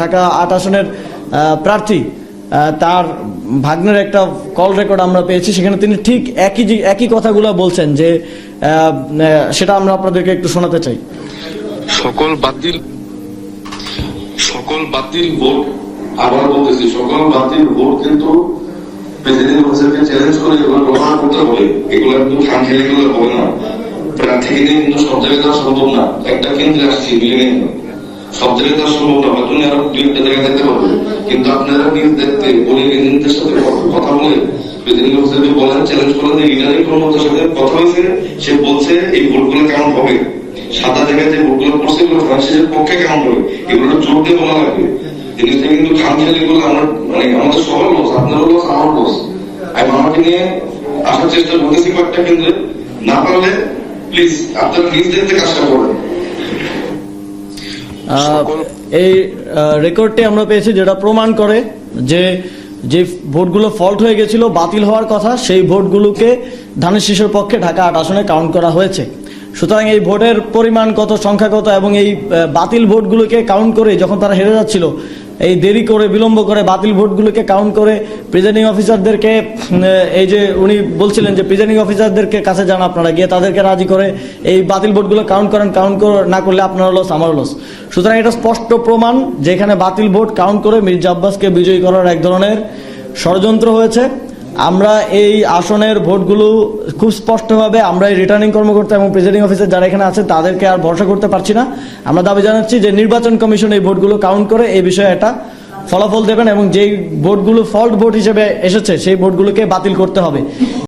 ঢাকা ৮ আসনের প্রার্থী তার ভাগ্নের একটা কল রেকর্ড আমরা পেয়েছি, সেখানে তিনি ঠিক একই কথাগুলো বলছেন, যে সেটা আমরা আপনাদেরকে একটু শোনাতে চাই। সকল বাতিল ভোট, আবার বলতেছি, সকল বাতিল ভোট কিন্তু প্রেসিডেন্ট হোসেনকে চ্যালেঞ্জ করে এগুলো প্রমাণ করতে হবে। এগুলো কিন্তু খামখেয়ালি এগুলো হবে না। প্রার্থী কিনে কিন্তু সব জায়গায় দেওয়া সম্ভব না। একটা কেন্দ্রে আসছি মিলে সব জায়গায় দেওয়া সম্ভব না, হয়তো আরো দুই একটা জায়গায় দেখতে পারবে। কিন্তু আপনারা নিজ দেখতে বলে এজেন্টদের সাথে কথা বলে প্রেসিডেন্ট হোসেনকে বলেন, চ্যালেঞ্জ করেন যে রিটার্নিং কর্মকর্তার সাথে কথা হয়েছে, সে বলছে এই ভোটগুলো কেমন হবে, সাদা জায়গায় যে ভোটগুলো পড়ছে এগুলো ফ্রান্সিসের পক্ষে কেমন হবে, এগুলো জোর দিয়ে বলা লাগবে। জিনিসটা কিন্তু খামখেয়ালি করলে আমরা মানে আমাদের সবার লস, আপনারও লস, আমার লস। আমি আমাকে নিয়ে আসার চেষ্টা করতেছি কয়েকটা কেন্দ্রে, না পারলে প্লিজ আপনারা নিজ দেখতে কাজটা করেন। এই রেকর্ডটি আমরা পেয়েছি, যেটা প্রমাণ করে যে যে ভোটগুলো ফল্ট হয়ে গেছিল, বাতিল হওয়ার কথা, সেই ভোটগুলোকে ধানের শীষের পক্ষে ঢাকা ৮ আসনে কাউন্ট করা হয়েছে। সুতরাং এই ভোটের পরিমাণ কত, সংখ্যা কত, এবং এই বাতিল ভোটগুলোকে কাউন্ট করে যখন তারা হেরে যাচ্ছিল, এই দেরি করে বিলম্ব করে বাতিল ভোটগুলোকে কাউন্ট করে প্রিজাইডিং অফিসারদেরকে, এই যে উনি বলছিলেন যে প্রিজাইডিং অফিসারদেরকে কাছে যান আপনারা, গিয়ে তাদেরকে রাজি করে এই বাতিল ভোটগুলো কাউন্ট করেন, কাউন্ট না করলে আপনার লস, আমার লস। সুতরাং এটা স্পষ্ট প্রমাণ যে এখানে বাতিল ভোট কাউন্ট করে মির্জা আব্বাসকে বিজয়ী করার এক ধরনের ষড়যন্ত্র হয়েছে। আমরা এই আসনের ভোটগুলো খুব স্পষ্টভাবে আমরা এই রিটার্নিং কর্মকর্তা এবং প্রিজাইডিং অফিসার যারা এখানে আছে তাদেরকে আর ভরসা করতে পারছি না। আমরা দাবি জানাচ্ছি যে নির্বাচন কমিশন এই ভোটগুলো কাউন্ট করে এই বিষয়ে একটা ফলাফল দেবেন, এবং যেই ভোটগুলো ফল্ট ভোট হিসেবে এসেছে সেই ভোটগুলোকে বাতিল করতে হবে।